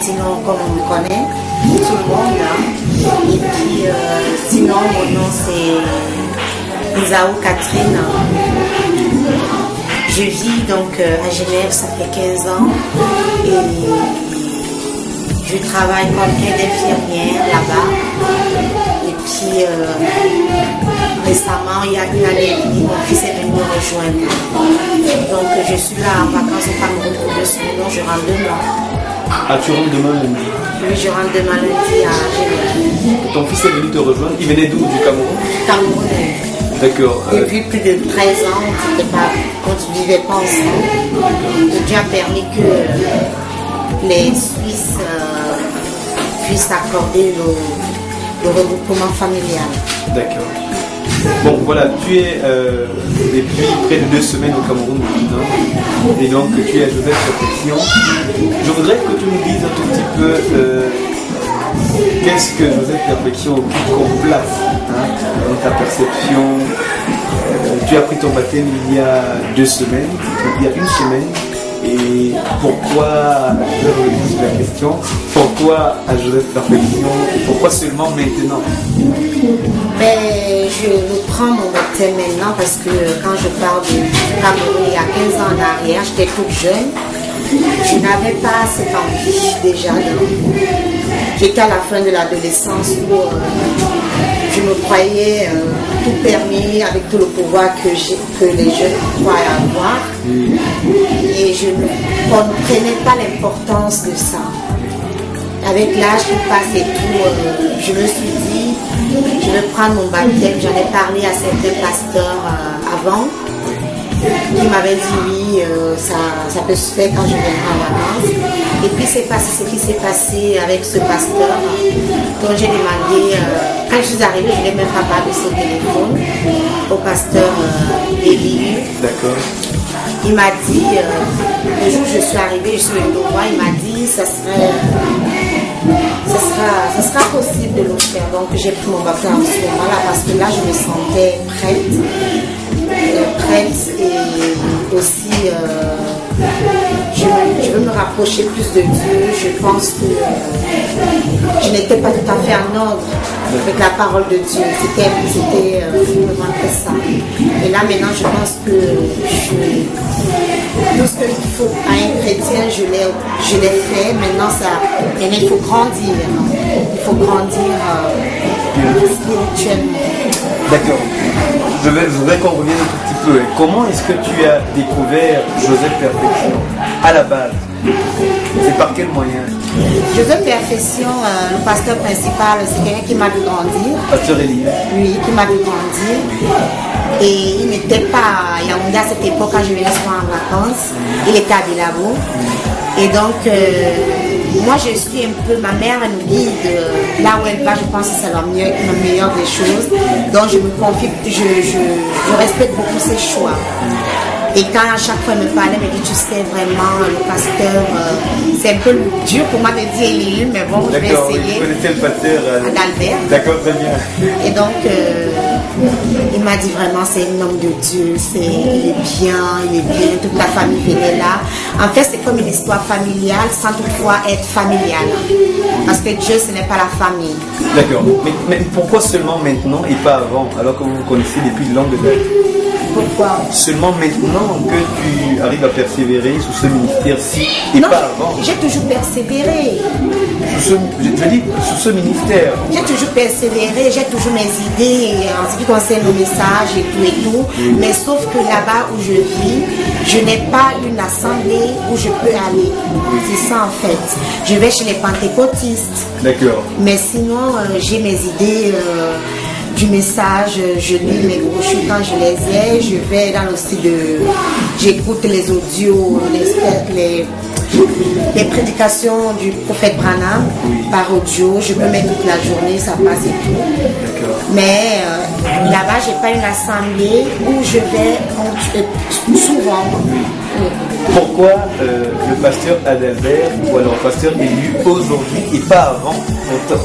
petit nom comme on me connaît, tout le monde. Hein. Et puis, sinon, mon nom c'est Isaou Catherine. Je vis donc à Genève, ça fait 15 ans. Et je travaille comme aide infirmière là-bas. Et puis, récemment, il y a une année et demie, mon fils est venu me rejoindre. Donc, je suis là en vacances au Cameroun pour 2 semaines, donc je rentre demain. Ah, tu rentres demain lundi? Oui, je rentre demain lundi à Genève. Ton fils est venu te rejoindre? Il venait d'où? Du Cameroun? Cameroun. D'accord. Depuis plus de 13 ans, on ne vivait pas ensemble. Dieu a permis que les Suisses puissent accorder le regroupement familial. D'accord. Bon, voilà, tu es depuis près de 2 semaines au Cameroun maintenant, et donc tu es à Joseph Perfection. Je voudrais que tu nous dises un tout petit peu qu'est-ce que Joseph Perfection occupe comme place dans ta perception. Tu as pris ton baptême il y a 2 semaines, il y a 1 semaine. Et pourquoi, je vais poser la question, pourquoi à Joseph Perfection, pourquoi seulement maintenant? Ben, je prends mon baptême maintenant parce que quand je parle du Cameroun il y a 15 ans en arrière, j'étais toute jeune. Je n'avais pas cette envie déjà. J'étais à la fin de l'adolescence où je me croyais tout permis avec tout le pouvoir que les jeunes croient avoir. Et je ne comprenais pas l'importance de ça. Avec l'âge qui passe et tout, je me suis dit, je vais prendre mon baptême. J'en ai parlé à certains pasteurs avant, qui m'avaient dit oui, ça peut se faire quand je viendrai en vacances. Et puis c'est passé ce qui s'est passé avec ce pasteur. Donc j'ai demandé, quand je suis arrivée, je n'ai même pas parlé de ce téléphone au pasteur Élie. D'accord. Il m'a dit, le jour où je suis arrivée, je suis venue le voir, il m'a dit, ça sera possible de le faire. Donc j'ai pris mon baptême à ce moment-là parce que là, je me sentais prête et aussi je veux me rapprocher plus de Dieu. Je pense que je n'étais pas tout à fait en ordre avec la parole de Dieu. C'était vraiment ça. Et là maintenant je pense que tout ce qu'il faut à un chrétien, je l'ai fait. Maintenant il faut grandir. Il faut grandir spirituellement. D'accord. Je voudrais qu'on revienne un tout petit peu. Comment est-ce que tu as découvert Joseph Perfection à la base? C'est par quel moyen? Joseph Perfection, le pasteur principal, c'est quelqu'un qui m'a vu grandir. Pasteur Élie. Oui, qui m'a vu grandir. Et il n'était pas à Yaoundé à cette époque quand je venais souvent en vacances. Il était à Bilabo. Et donc, moi je suis un peu, ma mère elle nous guide là où elle va, je pense que c'est la meilleure des choses. Donc je me confie, je respecte beaucoup ses choix. Et quand à chaque fois elle me parlait, elle me dit, tu sais vraiment, le pasteur, c'est un peu dur pour moi de dire Élie, mais bon, je vais essayer. Vous connaissez le pasteur Adalbert. D'accord, très bien. Et donc, il m'a dit vraiment, c'est un homme de Dieu, il est bien, toute la famille venait là. En fait, c'est comme une histoire familiale, sans toutefois être familiale. Parce que Dieu, ce n'est pas la famille. D'accord. Mais pourquoi seulement maintenant et pas avant, alors que vous vous connaissez depuis de longues années? Pourquoi? Seulement maintenant que tu arrives à persévérer sous ce ministère-ci et non, pas avant. J'ai toujours persévéré. Je dis sous ce ministère. J'ai toujours persévéré, j'ai toujours mes idées en ce qui concerne le message et tout. Oui. Mais sauf que là-bas où je vis, je n'ai pas une assemblée où je peux aller. Oui. C'est ça en fait. Je vais chez les pentecôtistes. D'accord. Mais sinon, j'ai mes idées du message, je lis mes brochures quand je les ai, je vais dans le style j'écoute les audios, les prédications du prophète Branham par audio, je peux mettre toute la journée, ça passe et tout. Mais là-bas, j'ai pas une assemblée où je vais souvent. Pourquoi le pasteur Adalbert, ou alors le pasteur élu aujourd'hui et pas avant,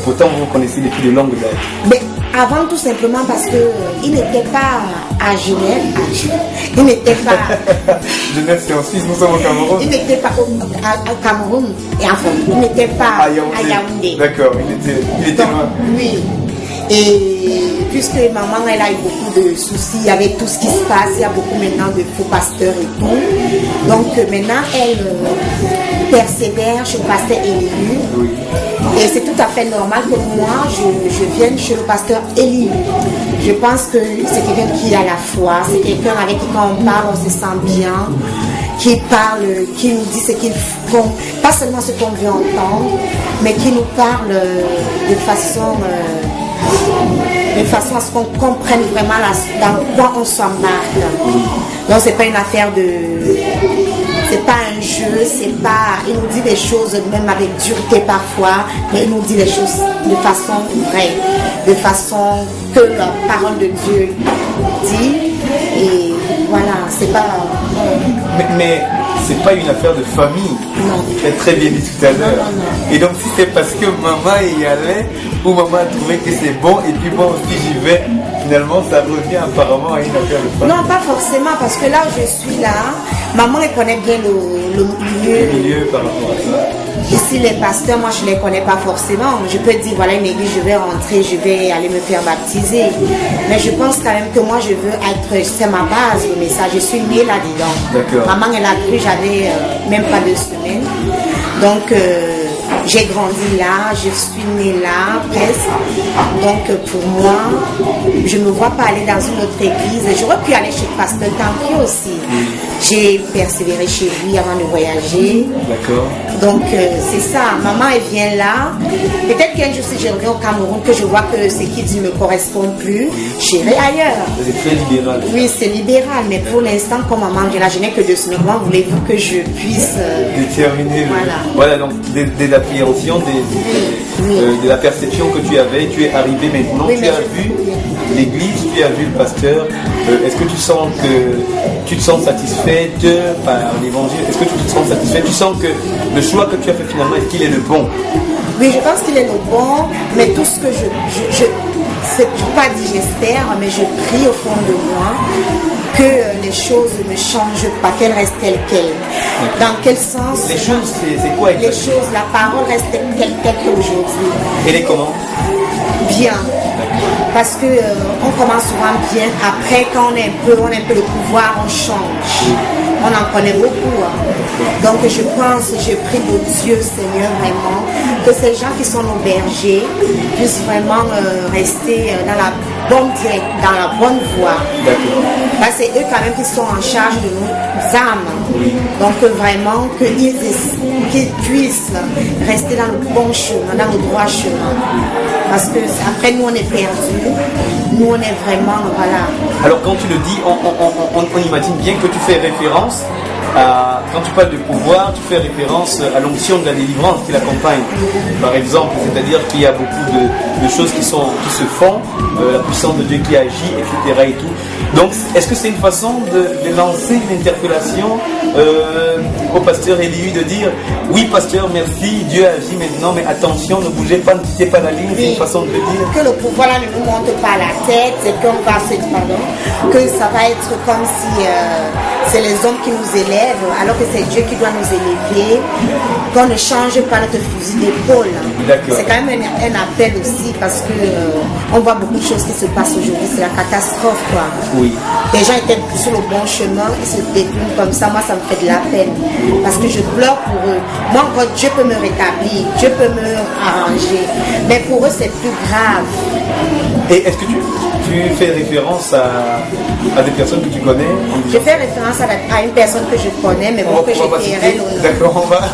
pourtant vous connaissez depuis de longues dates? Mais avant, tout simplement parce qu'il n'était pas à Genève. Il n'était pas. Genève, c'est en Suisse, nous sommes au Cameroun. Il n'était pas au Cameroun. Et enfin, il n'était pas à Yaoundé. D'accord, il était loin. Oui. Et puisque maman, elle a eu beaucoup de soucis avec tout ce qui se passe, il y a beaucoup maintenant de faux pasteurs et tout. Donc maintenant, elle persévère chez le pasteur élu. Oui. Et c'est tout à fait normal que moi, je vienne chez le pasteur élu. Je pense que c'est quelqu'un qui a la foi, c'est quelqu'un avec qui quand on parle, on se sent bien, qui parle, qui nous dit ce qu'il faut, pas seulement ce qu'on veut entendre, mais qui nous parle de façon à ce qu'on comprenne vraiment dans quoi on s'embarque. Donc c'est pas une affaire de... C'est pas un jeu, c'est pas... Il nous dit des choses même avec dureté parfois, mais il nous dit les choses de façon vraie, de façon que la parole de Dieu dit. Et voilà, c'est pas... Mais c'est pas une affaire de famille. Non. Tu as très bien dit tout à l'heure. Non. Et donc si c'est parce que maman y allait, ou maman a trouvé que c'est bon, et puis bon, si j'y vais, finalement ça revient apparemment à une affaire de famille. Non, pas forcément, parce que là où je suis là, maman elle connaît bien le milieu. Le milieu par rapport à ça. Ici, les pasteurs, moi, je ne les connais pas forcément. Je peux dire, voilà une église, je vais rentrer, je vais aller me faire baptiser. Mais je pense quand même que moi, je veux être, c'est ma base, le message. Je suis née là-dedans. D'accord. Maman, elle a cru, j'avais même pas 2 semaines. Donc, j'ai grandi là, je suis née là, presque. Donc, pour moi, je ne me vois pas aller dans une autre église. J'aurais pu aller chez le pasteur Tampio aussi. J'ai persévéré chez lui avant de voyager. D'accord. Donc, c'est ça. Maman, elle vient là. Peut-être qu'un jour, si je reviens au Cameroun, que je vois que ce qu'il dit ne me correspond plus, j'irai ailleurs. C'est très libéral. Oui, c'est libéral. Mais pour l'instant, comme maman vient là, je n'ai que 2 semaines. Comment voulez-vous que je puisse... déterminer. Voilà. Donc, des appréhensions, de la perception que tu avais, tu es arrivé maintenant, oui, tu as vu l'église, tu as vu le pasteur. Est-ce que tu te sens satisfaite par l'évangile? Est-ce que tu te sens satisfaite? Tu sens que le choix que tu as fait finalement, est-ce qu'il est le bon? Oui, je pense qu'il est le bon, mais tout ce que je pas dit j'espère, mais je prie au fond de moi que les choses ne changent pas, qu'elles restent telles quelles. Dans quel sens? Les choses, c'est quoi exactement? Les choses, la parole reste telle qu'aujourd'hui. Elle est comment? Bien. Parce que on commence souvent bien. Après, quand on a un peu le pouvoir, on change. On en connaît beaucoup. Donc je prie de Dieu, Seigneur, vraiment, que ces gens qui sont nos bergers puissent vraiment rester dans la bonne voie. Parce que c'est eux quand même qui sont en charge de nos âmes. Donc vraiment qu'ils puissent rester dans le bon chemin, dans le droit chemin. Parce que après nous on est perdus, nous on est vraiment, voilà. Alors quand tu le dis, on imagine bien que tu fais référence à, quand tu parles de pouvoir, tu fais référence à l'onction de la délivrance qui l'accompagne. Par exemple, c'est-à-dire qu'il y a beaucoup de choses qui se font, la puissance de Dieu qui agit, etc. et tout. Donc, est-ce que c'est une façon de lancer une interpellation au pasteur Élie, de dire oui pasteur, merci, Dieu agit maintenant, mais attention, ne bougez pas, ne quittez pas la ligne, c'est une façon de le dire. Que le pouvoir là ne nous monte pas la tête, c'est qu'on va se dire, que ça va être comme si c'est les hommes qui nous élèvent, alors que c'est Dieu qui doit nous élever, qu'on ne change pas notre fusil d'épaule. C'est quand même un appel aussi, parce que on voit beaucoup de choses qui se passent aujourd'hui, c'est la catastrophe quoi. Oui. Les gens étaient sur le bon chemin, ils se dépliment comme ça, moi ça me fait de la peine, parce que je pleure pour eux. Moi encore Dieu peut me rétablir, Dieu peut me arranger, mais pour eux c'est plus grave. Et est-ce que tu fais référence à des personnes que tu connais? Je fais référence à une personne que je connais, mais bon, que je tairai le nom. D'accord, on va pas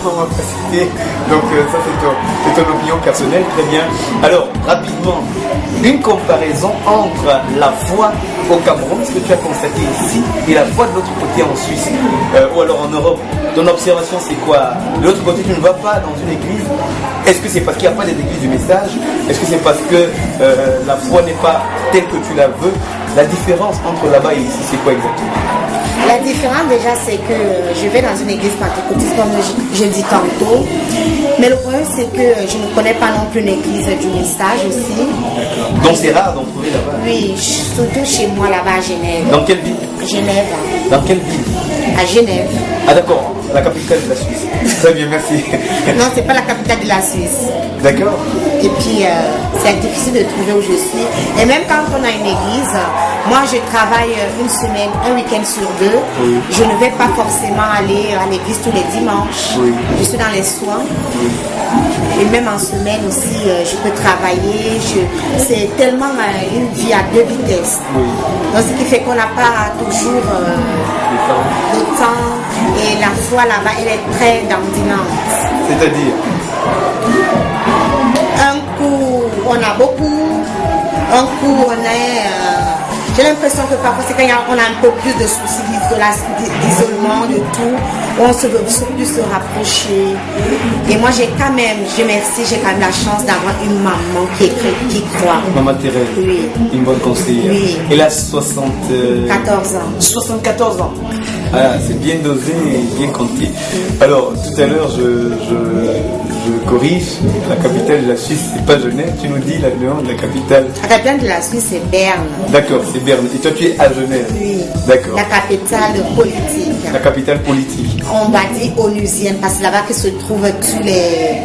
citer. Donc ça c'est ton opinion personnelle, très bien. Alors, rapidement, une comparaison entre la foi au Cameroun, ce que tu as constaté ici, et la foi de l'autre côté en Suisse, ou alors en Europe. Ton observation c'est quoi? De l'autre côté, tu ne vas pas dans une église. Est-ce que c'est parce qu'il n'y a pas d'église du message, Est-ce que c'est parce que la foi n'est pas telle que tu la veux? La différence entre là-bas et ici, c'est quoi exactement? La différence déjà, c'est que je vais dans une église pentecôtiste, comme je dis tantôt. Mais le problème, c'est que je ne connais pas non plus une église du message aussi. D'accord. Donc c'est rare d'en trouver là-bas? Oui, surtout chez moi là-bas à Genève. Dans quelle ville? Genève. Dans quelle ville? À Genève. Ah d'accord, la capitale de la Suisse. Très bien, merci. Non, c'est pas la capitale de la Suisse. D'accord. Et puis, c'est difficile de trouver où je suis. Et même quand on a une église, moi je travaille une semaine, un week-end sur deux. Oui. Je ne vais pas forcément aller à l'église tous les dimanches. Oui. Je suis dans les soins. Et même en semaine aussi, je peux travailler. C'est tellement une vie à deux vitesses. Oui. Donc, ce qui fait qu'on n'a pas toujours le temps. Et la foi là-bas, elle est très dandinante. C'est-à-dire? Un coup, on a beaucoup. Un coup, on est... j'ai l'impression que parfois, c'est quand on a un peu plus de soucis d'isolement, de tout, on se veut plus se rapprocher. Et moi, j'ai quand même, Dieu merci, j'ai quand même la chance d'avoir une maman qui croit. Maman Thérèse, oui. Une bonne conseillère. Oui. Elle a 74 ans. 74 ans. Ah, c'est bien dosé et bien compté. Alors, tout à l'heure, je corrige, la capitale de la Suisse, c'est pas Genève, tu nous dis le nom de la capitale. La capitale de la Suisse, c'est Berne. D'accord, c'est Berne. Et toi, tu es à Genève. Oui. D'accord. La capitale politique. La capitale politique. On va dire onusienne, parce que là-bas que se trouvent tous les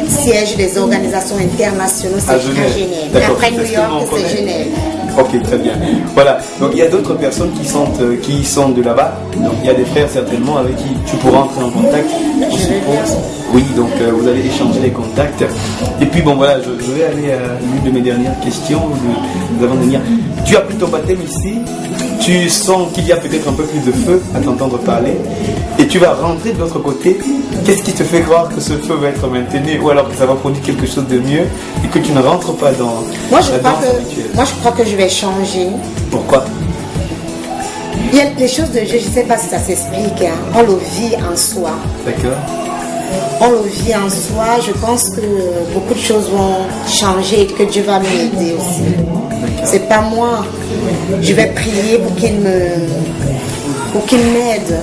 sièges des organisations internationales, c'est à Genève. Et après New York, c'est Genève. Ok, très bien. Voilà. Donc il y a d'autres personnes qui sont de là-bas. Donc il y a des frères certainement avec qui tu pourras entrer en contact. Je suppose. Oui, donc vous allez échanger les contacts. Et puis bon voilà, je vais aller à l'une de mes dernières questions avant de venir. Tu as pris ton baptême ici. Tu sens qu'il y a peut-être un peu plus de feu à t'entendre parler. Et tu vas rentrer de l'autre côté. Qu'est-ce qui te fait croire que ce feu va être maintenu ou alors que ça va produire quelque chose de mieux et que tu ne rentres pas dans la danse habituelle? Moi, je crois que je vais changer. Pourquoi? Il y a les choses de Dieu, je ne sais pas si ça s'explique. Hein. On le vit en soi. D'accord. On le vit en soi. Je pense que beaucoup de choses vont changer et que Dieu va m'aider aussi. C'est pas moi. Je vais prier pour qu'il m'aide.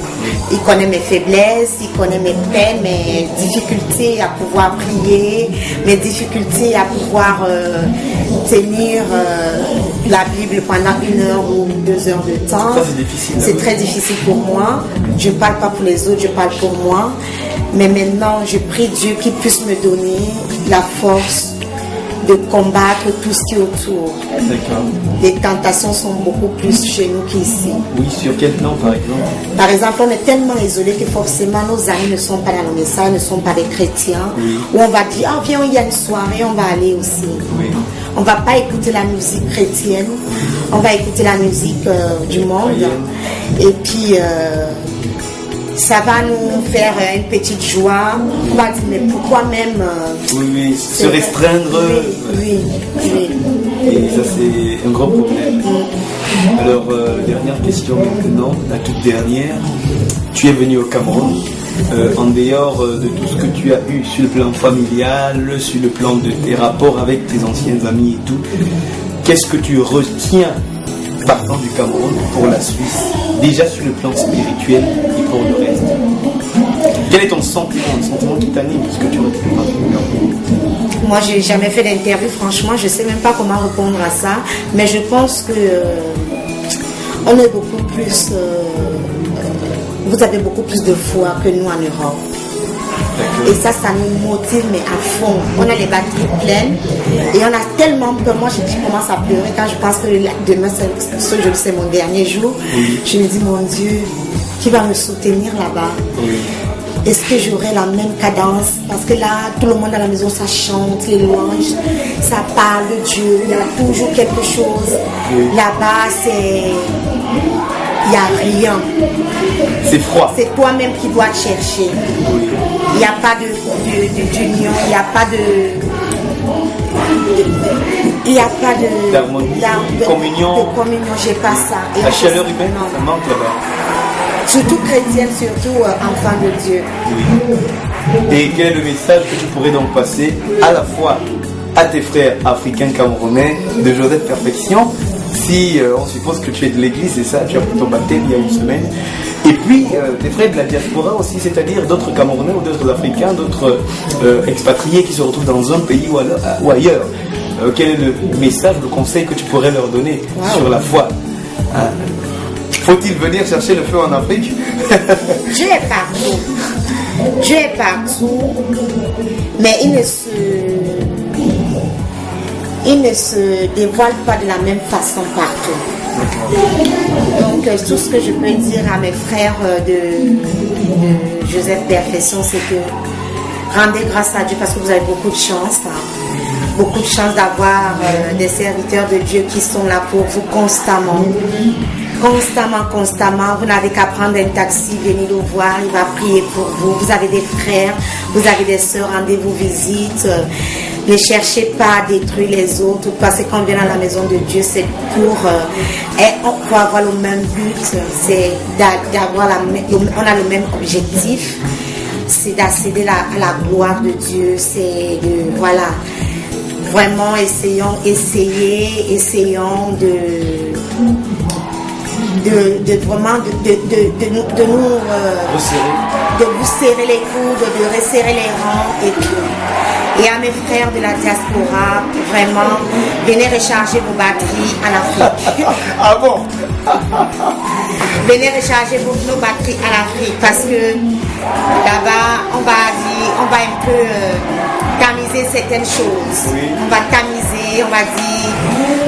Il connaît mes faiblesses, il connaît mes peines, mes difficultés à pouvoir prier, mes difficultés à pouvoir tenir la Bible pendant 1 heure ou 2 heures de temps. Ça, c'est difficile. C'est très difficile pour moi. Je ne parle pas pour les autres, je parle pour moi. Mais maintenant, je prie Dieu qu'il puisse me donner la force de combattre tout ce qui est autour. D'accord. Les tentations sont beaucoup plus chez nous qu'ici. Oui, sur quel plan par exemple? Par exemple, on est tellement isolés que forcément nos amis ne sont pas dans le message, ne sont pas des chrétiens. Oui. Où on va dire, ah viens, il y a une soirée, on va aller aussi. Oui. On ne va pas écouter la musique chrétienne, on va écouter la musique du monde. Oui. Et puis, ça va nous faire une petite joie. On va dire, mais pourquoi même... oui, se restreindre. Oui. Et ça, c'est un gros problème. Alors, dernière question maintenant, la toute dernière. Tu es venu au Cameroun. En dehors de tout ce que tu as eu sur le plan familial, sur le plan de tes rapports avec tes anciens amis et tout, qu'est-ce que tu retiens partant du Cameroun pour la Suisse, déjà sur le plan spirituel et pour le reste? Quel est ton sentiment, le sentiment qui t'anime, ce que tu retiens particulièrement? Moi, je n'ai jamais fait d'interview, franchement, je ne sais même pas comment répondre à ça, mais je pense que on est beaucoup plus... vous avez beaucoup plus de foi que nous en Europe. Et ça nous motive, mais à fond. On a les batteries pleines et on a tellement peur. Moi, je commence à pleurer quand je pense que demain, c'est mon dernier jour. Oui. Je me dis, mon Dieu, qui va me soutenir là-bas? Oui. Est-ce que j'aurai la même cadence? Parce que là, tout le monde à la maison, ça chante, les louanges, ça parle de Dieu, il y a toujours quelque chose. Oui. Là-bas, il n'y a rien. C'est froid. C'est toi-même qui dois te chercher. Oui. Il n'y a pas d'union, il n'y a pas de... Il n'y a pas de communion. De communion, j'ai pas ça. Et la chaleur humaine, ça manque là-bas. Surtout chrétienne, surtout enfant de Dieu. Oui. Et quel est le message que tu pourrais donc passer à la fois à tes frères africains camerounais de Joseph Perfection. Si on suppose que tu es de l'église, c'est ça, tu as pris ton baptême il y a une semaine. Et puis tes frères de la diaspora aussi, c'est-à-dire d'autres Camerounais ou d'autres Africains, d'autres expatriés qui se retrouvent dans un pays ou ailleurs. Quel est le message, le conseil que tu pourrais leur donner sur la foi? Faut-il venir chercher le feu en Afrique? Dieu est partout. Dieu est partout, mais il ne se dévoile pas de la même façon partout. Donc tout ce que je peux dire à mes frères de Joseph Perfection, c'est que rendez grâce à Dieu parce que vous avez beaucoup de chance. Beaucoup de chance d'avoir des serviteurs de Dieu qui sont là pour vous constamment. Constamment. Vous n'avez qu'à prendre un taxi, venir le voir, il va prier pour vous. Vous avez des frères, vous avez des sœurs, rendez-vous visite. Ne cherchez pas à détruire les autres. Parce que quand on vient dans la maison de Dieu, c'est pour avoir le même but. C'est d'avoir on a le même objectif. C'est d'accéder à la gloire de Dieu. C'est de, voilà. Vraiment, essayons de vous serrer les coudes, de resserrer les rangs et tout. Et à mes frères de la diaspora, vraiment, venez recharger vos batteries en Afrique. Ah bon? Venez recharger nos batteries en Afrique parce que là-bas, on va un peu tamiser certaines choses. Oui. On va tamiser, on va dire,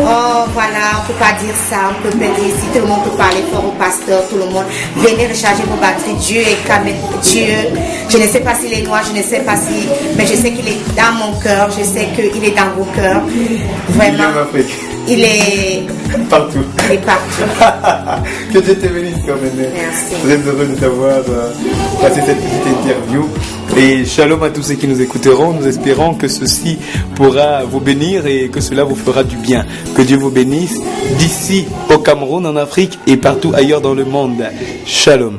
oh voilà, on ne peut pas dire ça, on ne peut pas dire si tout le monde peut parler fort au pasteur, tout le monde. Venez recharger vos batteries. Dieu est comme Dieu. Je ne sais pas s'il est noir, je ne sais pas si, mais je sais qu'il est dans mon cœur, je sais qu'il est dans vos cœurs. Vraiment. Il est partout. Il est partout. Que Dieu te bénisse quand même. Merci. Très heureux de t'avoir passé cette petite interview. Et shalom à tous ceux qui nous écouteront. Nous espérons que ceci pourra vous bénir et que cela vous fera du bien. Que Dieu vous bénisse d'ici au Cameroun, en Afrique et partout ailleurs dans le monde. Shalom.